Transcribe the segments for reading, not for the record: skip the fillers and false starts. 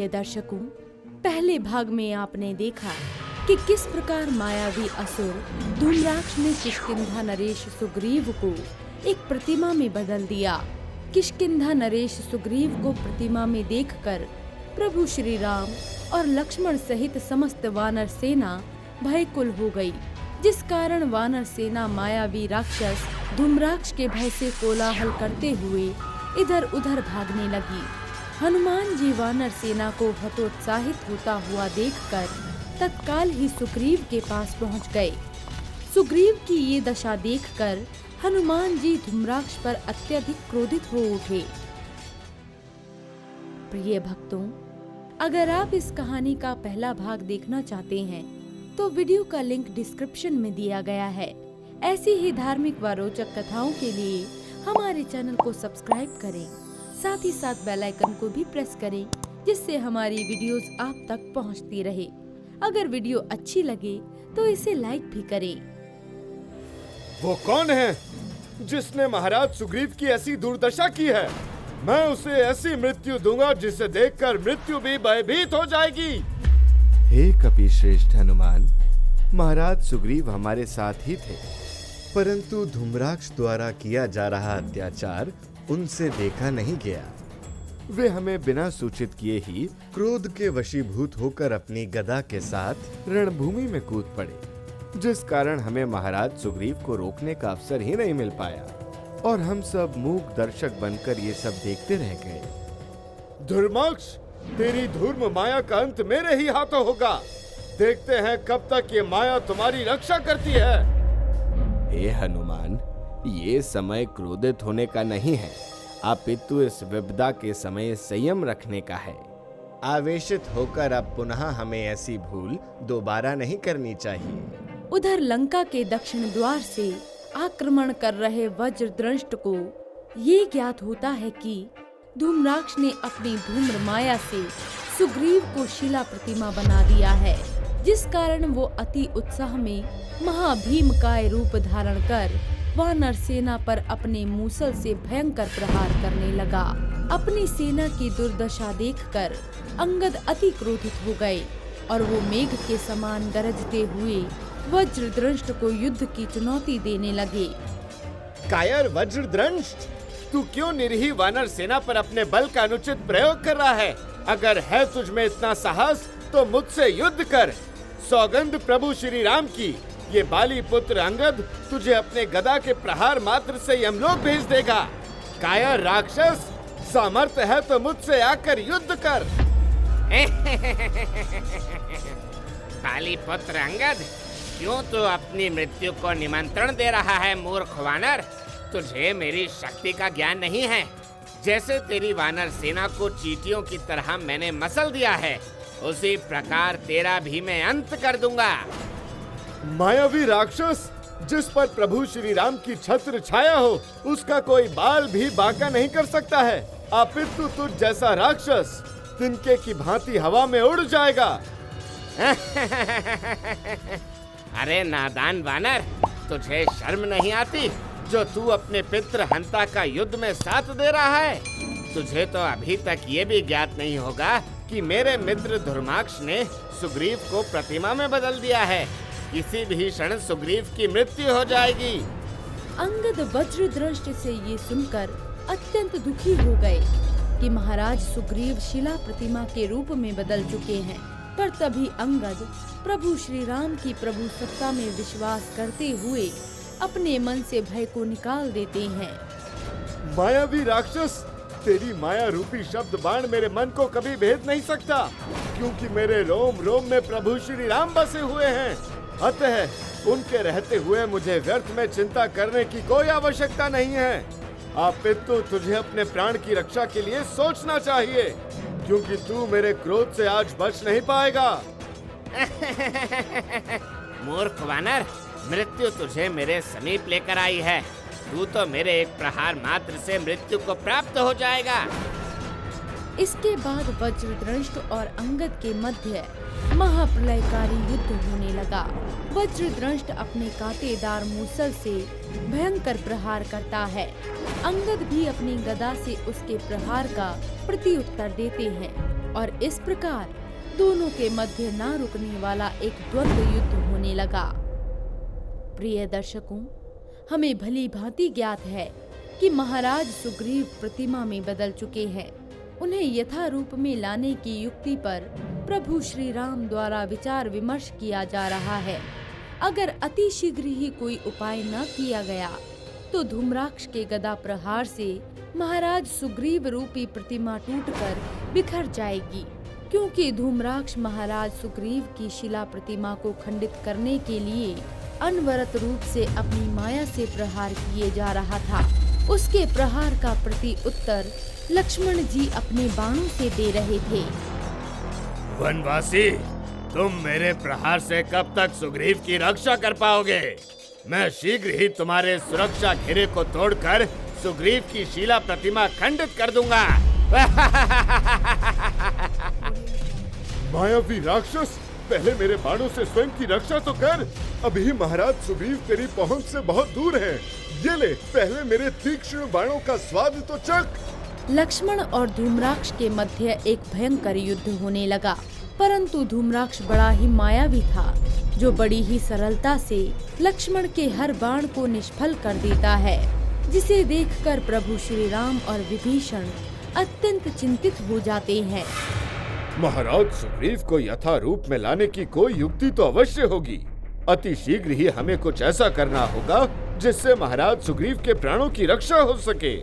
प्रिय दर्शकों, पहले भाग में आपने देखा कि किस प्रकार मायावी असुर धूम्राक्ष ने किष्किंधा नरेश सुग्रीव को एक प्रतिमा में बदल दिया। किष्किंधा नरेश सुग्रीव को प्रतिमा में देखकर प्रभु श्री राम और लक्ष्मण सहित समस्त वानर सेना भयकुल हो गई, जिस कारण वानर सेना मायावी राक्षस धूम्राक्ष के भय से कोलाहल करते हुए इधर उधर भागने लगी। हनुमान जी वानर सेना को हतोत्साहित होता हुआ देखकर तत्काल ही सुग्रीव के पास पहुंच गए। सुग्रीव की ये दशा देखकर हनुमान जी धूम्राक्ष पर अत्यधिक क्रोधित हो उठे। प्रिय भक्तों, अगर आप इस कहानी का पहला भाग देखना चाहते हैं तो वीडियो का लिंक डिस्क्रिप्शन में दिया गया है। ऐसी ही धार्मिक व रोचक कथाओं के लिए हमारे चैनल को सब्सक्राइब करें, साथ ही साथ बेल आइकन को भी प्रेस करें, जिससे हमारी वीडियोस आप तक पहुंचती रहे। अगर वीडियो अच्छी लगे तो इसे लाइक भी करें। वो कौन है जिसने महाराज सुग्रीव की ऐसी दुर्दशा की है? मैं उसे ऐसी मृत्यु दूंगा जिसे देखकर मृत्यु भी भयभीत हो जाएगी। हे कपिश्रेष्ठ हनुमान, महाराज सुग्रीव हमारे साथ ही थे, परंतु धूम्राक्ष द्वारा किया जा रहा अत्याचार उनसे देखा नहीं गया। वे हमें बिना सूचित किए ही क्रोध के वशीभूत होकर अपनी गदा के साथ रणभूमि में कूद पड़े, जिस कारण हमें महाराज सुग्रीव को रोकने का अवसर ही नहीं मिल पाया और हम सब मूक दर्शक बनकर ये सब देखते रह गए। धूम्राक्ष, तेरी धूर्म माया का अंत मेरे ही हाथों होगा। देखते हैं कब तक ये माया तुम्हारी रक्षा करती है। हे हनुमान, ये समय क्रोधित होने का नहीं है, अपितु इस विपदा के समय संयम रखने का है। आवेशित होकर अब पुनः हमें ऐसी भूल दोबारा नहीं करनी चाहिए। उधर लंका के दक्षिण द्वार से आक्रमण कर रहे वज्रदंष्ट को ये ज्ञात होता है कि धूम्राक्ष ने अपनी धूम्र माया से सुग्रीव को शिला प्रतिमा बना दिया है, जिस कारण वो अति उत्साह में महाभीमकाय रूप धारण कर वानर सेना पर अपने मूसल से भयंकर प्रहार करने लगा। अपनी सेना की दुर्दशा देखकर अंगद अति क्रोधित हो गए और वो मेघ के समान गरजते हुए वज्रदंष्ट को युद्ध की चुनौती देने लगे। कायर वज्रदंष्ट, तू क्यों निरीह वानर सेना पर अपने बल का अनुचित प्रयोग कर रहा है? अगर है तुझ में इतना साहस तो मुझसे युद्ध कर। सौगंध प्रभु श्री राम की, ये बाली पुत्र अंगद तुझे अपने गदा के प्रहार मात्र से यमलोक भेज देगा। कायर राक्षस, सामर्थ्य है तो मुझसे आकर युद्ध कर। बाली पुत्र अंगद, क्यों तू अपनी मृत्यु को निमंत्रण दे रहा है? मूर्ख वानर, तुझे मेरी शक्ति का ज्ञान नहीं है। जैसे तेरी वानर सेना को चींटियों की तरह मैंने मसल दिया है, उसी प्रकार तेरा भी मैं अंत कर दूंगा। मायावी राक्षस, जिस पर प्रभु श्री राम की छत्र छाया हो, उसका कोई बाल भी बांका नहीं कर सकता है। अपितु तुझ जैसा राक्षस तिनके की भांति हवा में उड़ जाएगा। अरे नादान वानर, तुझे शर्म नहीं आती जो तू अपने पितृ हंता का युद्ध में साथ दे रहा है? तुझे तो अभी तक ये भी ज्ञात नहीं होगा कि मेरे मित्र धूम्राक्ष ने सुग्रीव को प्रतिमा में बदल दिया है। किसी भी क्षण सुग्रीव की मृत्यु हो जाएगी। अंगद वज्रदंष्ट से ये सुनकर अत्यंत दुखी हो गए कि महाराज सुग्रीव शिला प्रतिमा के रूप में बदल चुके हैं। पर तभी अंगद प्रभु श्री राम की प्रभु सत्ता में विश्वास करते हुए अपने मन से भय को निकाल देते हैं। मायावी राक्षस, तेरी माया रूपी शब्द बाण मेरे मन को कभी भेद नहीं सकता, क्योंकि मेरे रोम रोम में प्रभु श्री राम बसे हुए हैं। अतः उनके रहते हुए मुझे व्यर्थ में चिंता करने की कोई आवश्यकता नहीं है। अपितु तुझे अपने प्राण की रक्षा के लिए सोचना चाहिए, क्योंकि तू मेरे क्रोध से आज बच नहीं पाएगा। मूर्ख वानर, मृत्यु तुझे मेरे समीप लेकर आई है। तू तो मेरे एक प्रहार मात्र से मृत्यु को प्राप्त हो जाएगा। इसके बाद वज्रदंष्ट और अंगद के मध्य महाप्रलयकारी युद्ध होने लगा। वज्रदंष्ट अपने कांटेदार मूसल से भयंकर प्रहार करता है। अंगद भी अपनी गदा से उसके प्रहार का प्रत्युत्तर देते हैं। और इस प्रकार दोनों के मध्य ना रुकने वाला एक द्वंद्व युद्ध होने लगा। प्रिय दर्शकों, हमें भली भांति ज्ञात है कि महाराज सुग्रीव प्रतिमा में बदल चुके हैं। उन्हें यथारूप में लाने की युक्ति पर प्रभु श्री राम द्वारा विचार विमर्श किया जा रहा है। अगर अति शीघ्र ही कोई उपाय न किया गया तो धूम्राक्ष के गदा प्रहार से महाराज सुग्रीव रूपी प्रतिमा टूटकर बिखर जाएगी, क्योंकि धूम्राक्ष महाराज सुग्रीव की शिला प्रतिमा को खंडित करने के लिए अनवरत रूप से अपनी माया से प्रहार किए जा रहा था। उसके प्रहार का प्रति उत्तर लक्ष्मण जी अपने बाणों से दे रहे थे। वनवासी, तुम मेरे प्रहार से कब तक सुग्रीव की रक्षा कर पाओगे? मैं शीघ्र ही तुम्हारे सुरक्षा घेरे को तोड़कर सुग्रीव की शिला प्रतिमा खंडित कर दूंगा। मायावी राक्षस, पहले मेरे बाणों से स्वयं की रक्षा तो कर। अभी महाराज सुग्रीव तेरी पहुंच से बहुत दूर हैं। ये ले, पहले मेरे तीक्ष्ण बाणों का स्वाद तो चख। लक्ष्मण और धूम्राक्ष के मध्य एक भयंकर युद्ध होने लगा, परंतु धूम्राक्ष बड़ा ही मायावी था, जो बड़ी ही सरलता से लक्ष्मण के हर बाण को निष्फल कर देता है, जिसे देखकर प्रभु श्री राम और विभीषण अत्यंत चिंतित हो जाते हैं। महाराज सुग्रीव को यथारूप में लाने की कोई युक्ति तो अवश्य होगी। अति शीघ्र ही हमें कुछ ऐसा करना होगा जिससे महाराज सुग्रीव के प्राणों की रक्षा हो सके।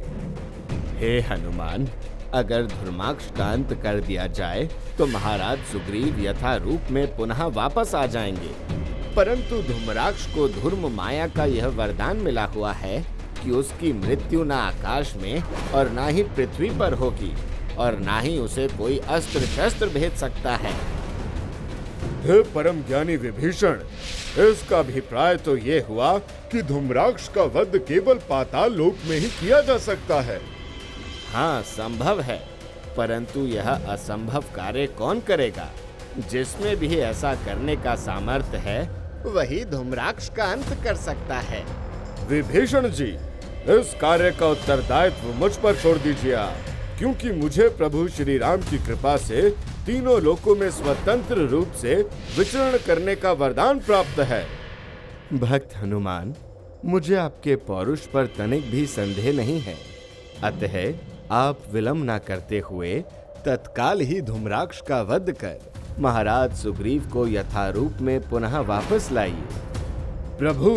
हे हनुमान, अगर धूम्राक्ष का अंत कर दिया जाए तो महाराज सुग्रीव यथा रूप में पुनः वापस आ जाएंगे। परंतु धूम्राक्ष को धूर्म माया का यह वरदान मिला हुआ है कि उसकी मृत्यु न आकाश में और न ही पृथ्वी पर होगी, और न ही उसे कोई अस्त्र शस्त्र भेज सकता है। हे परम ज्ञानी विभीषण, इसका अभिप्राय तो ये हुआ कि धूम्राक्ष का वध केवल पाताल लोक में ही किया जा सकता है। हाँ, संभव है, परंतु यह असंभव कार्य कौन करेगा? जिसमें भी ऐसा करने का सामर्थ्य है वही धूम्राक्ष का अंत कर सकता है। विभीषण जी, इस कार्य का उत्तरदायित्व मुझ पर छोड़ दीजिए, क्योंकि मुझे प्रभु श्री राम की कृपा से तीनों लोकों में स्वतंत्र रूप से विचरण करने का वरदान प्राप्त है। भक्त हनुमान, मुझे आपके पौरुष पर तनिक भी संदेह नहीं है। अतः आप विलंब न करते हुए तत्काल ही धूम्राक्ष का वध कर महाराज सुग्रीव को यथारूप में पुनः वापस लाइए। प्रभु,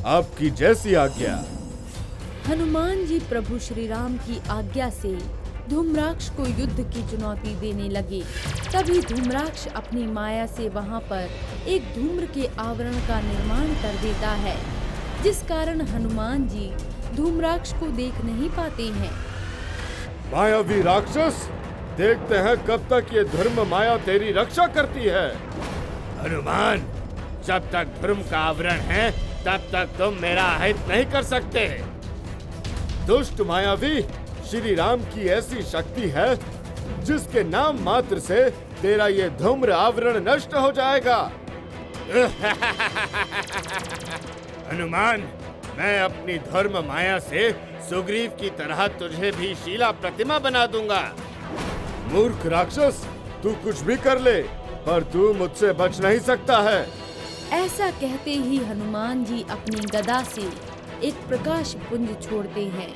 आपकी जैसी आज्ञा। हनुमान जी प्रभु श्री राम की आज्ञा से धूम्राक्ष को युद्ध की चुनौती देने लगे। तभी धूम्राक्ष अपनी माया से वहां पर एक धूम्र के आवरण का निर्माण कर देता है, जिस कारण हनुमान जी धूम्राक्ष को देख नहीं पाते हैं। मायावी राक्षस, देखते हैं कब तक ये धर्म माया तेरी रक्षा करती है। हनुमान, जब तक धर्म का आवरण है तब तक तुम मेरा हित नहीं कर सकते। दुष्ट मायावी, श्री राम की ऐसी शक्ति है जिसके नाम मात्र से तेरा ये धूम्र आवरण नष्ट हो जाएगा। हनुमान, मैं अपनी धर्म माया से सुग्रीव की तरह तुझे भी शिला प्रतिमा बना दूंगा। मूर्ख राक्षस, तू कुछ भी कर ले, पर तू मुझसे बच नहीं सकता है। ऐसा कहते ही हनुमान जी अपनी गदा से एक प्रकाश पुंज छोड़ते हैं,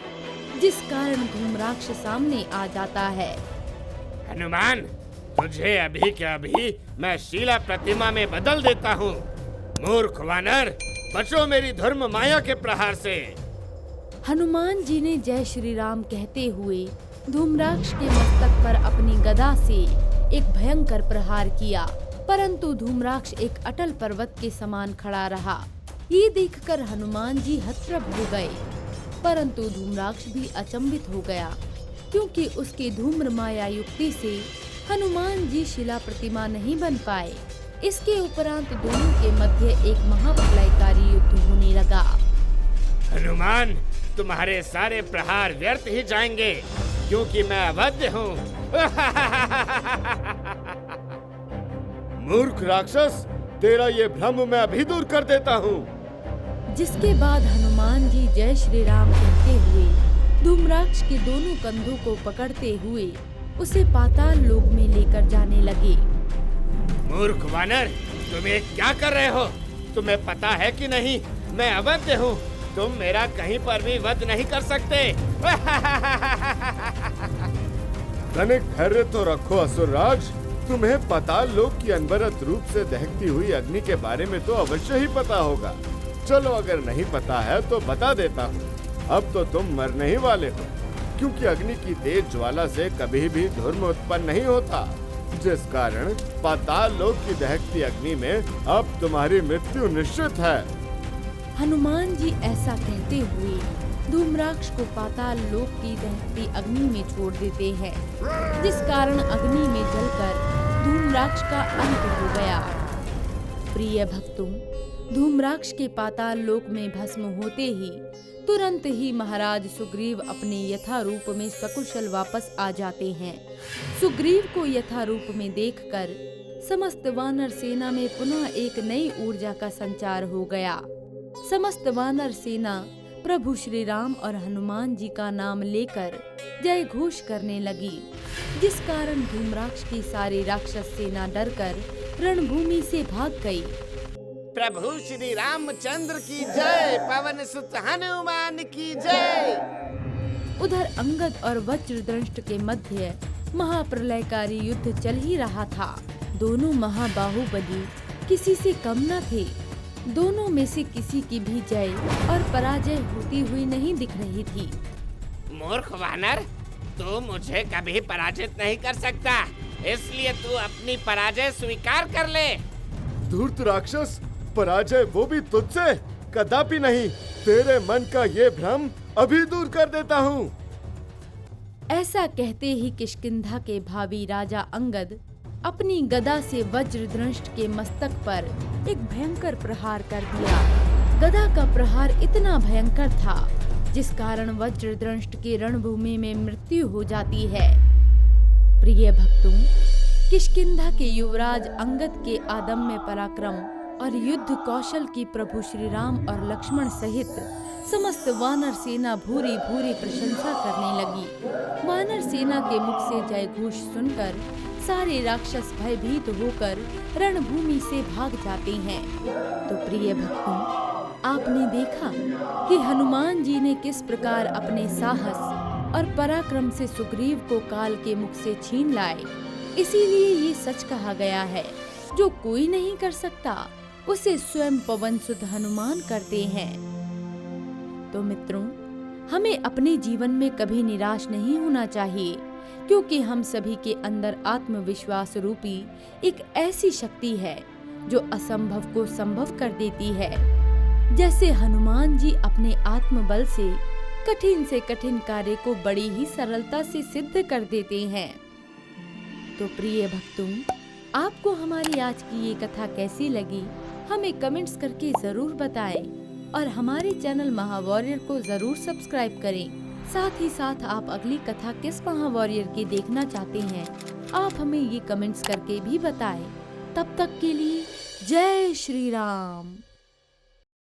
जिस कारण धूम्राक्ष सामने आ जाता है। हनुमान, तुझे अभी के अभी मैं शिला प्रतिमा में बदल देता हूँ। मूर्ख वानर, बचो मेरी धर्म माया के प्रहार से। हनुमान जी ने जय श्री राम कहते हुए धूम्राक्ष के मस्तक पर अपनी गदा से एक भयंकर प्रहार किया, परंतु धूम्राक्ष एक अटल पर्वत के समान खड़ा रहा। ये देखकर हनुमान जी हतप्रभ हो गए, परंतु धूम्राक्ष भी अचंभित हो गया, क्योंकि उसकी धूम्र माया युक्ति से हनुमान जी शिला प्रतिमा नहीं बन पाए। इसके उपरांत दोनों के मध्य एक महाप्रलयकारी युद्ध होने लगा। हनुमान, तुम्हारे सारे प्रहार व्यर्थ ही जाएंगे, क्योंकि मैं अवध्य हूँ। मूर्ख राक्षस, तेरा ये भ्रम मैं अभी दूर कर देता हूँ। जिसके बाद हनुमान जी जय श्री राम कहते हुए धूम्राक्ष के दोनों कंधों को पकड़ते हुए उसे पाताल लोक में लेकर जाने लगे। मूर्ख वानर, तुम ये क्या कर रहे हो? तुम्हें पता है कि नहीं, मैं अवध्य हूँ। तुम मेरा कहीं पर भी वध नहीं कर सकते। तनिक धैर्य तो रखो असुरराज। तुम्हें पाताल लोक की अनवरत रूप से दहकती हुई अग्नि के बारे में तो अवश्य ही पता होगा। चलो, अगर नहीं पता है तो बता देता हूँ। अब तो तुम मरने ही वाले हो, क्योंकि अग्नि की तेज ज्वाला से कभी भी धूर्म उत्पन्न नहीं होता, जिस कारण पाताल लोक की दहकती अग्नि में अब तुम्हारी मृत्यु निश्चित है। हनुमान जी ऐसा कहते हुए धूम्राक्ष को पाताल लोक की दहकती अग्नि में छोड़ देते हैं, जिस कारण अग्नि में जलकर धूम्राक्ष का अंत हो गया। प्रिय भक्तों, धूम्राक्ष के पाताल लोक में भस्म होते ही तुरंत ही महाराज सुग्रीव अपने यथा रूप में सकुशल वापस आ जाते हैं। सुग्रीव को यथा रूप में देखकर समस्त वानर सेना में पुनः एक नई ऊर्जा का संचार हो गया। समस्त वानर सेना प्रभु श्री राम और हनुमान जी का नाम लेकर जय घोष करने लगी, जिस कारण धूम्राक्ष की सारी राक्षस सेना डरकर रणभूमि से भाग गई। प्रभु श्री रामचंद्र की जय, पवन सुत हनुमान की जय। उधर अंगद और वज्रदंष्ट के मध्य महाप्रलयकारी युद्ध चल ही रहा था। दोनों महाबाहुबली किसी से कम न थे। दोनों में से किसी की भी जय और पराजय होती हुई नहीं दिख रही थी। मूर्ख वानर, तू मुझे कभी पराजित नहीं कर सकता, इसलिए तू अपनी पराजय स्वीकार कर ले। धूर्त राक्षस, पराजय वो भी तुझसे कदापि नहीं। तेरे मन का ये भ्रम अभी दूर कर देता हूँ। ऐसा कहते ही किष्किंधा के भावी राजा अंगद अपनी गदा से वज्रदंष्ट के मस्तक पर एक भयंकर प्रहार कर दिया। गदा का प्रहार इतना भयंकर था, जिस कारण वज्रदंष्ट की रणभूमि में मृत्यु हो जाती है। प्रिय भक्तों, किष्किंधा के युवराज अंगद के अदम्य पराक्रम और युद्ध कौशल की प्रभु श्री राम और लक्ष्मण सहित समस्त वानर सेना भूरी भूरी प्रशंसा करने लगी। वानर सेना के मुख से जय घोष सुनकर सारे राक्षस भयभीत होकर रणभूमि से भाग जाते हैं। तो प्रिय भक्तों, आपने देखा कि हनुमान जी ने किस प्रकार अपने साहस और पराक्रम से सुग्रीव को काल के मुख से छीन लाए। इसीलिए ये सच कहा गया है, जो कोई नहीं कर सकता उसे स्वयं पवन सुत हनुमान करते हैं। तो मित्रों, हमें अपने जीवन में कभी निराश नहीं होना चाहिए, क्योंकि हम सभी के अंदर आत्मविश्वास रूपी एक ऐसी शक्ति है जो असंभव को संभव कर देती है। जैसे हनुमान जी अपने आत्मबल से कठिन कार्य को बड़ी ही सरलता से सिद्ध कर देते हैं। तो प्रिय भक्तों, आपको हमारी आज की ये कथा कैसी लगी, हमें कमेंट्स करके जरूर बताएं और हमारे चैनल महावॉरियर को जरूर सब्सक्राइब करें। साथ ही साथ आप अगली कथा किस महावॉरियर की देखना चाहते हैं, आप हमें ये कमेंट्स करके भी बताएं। तब तक के लिए जय श्री राम।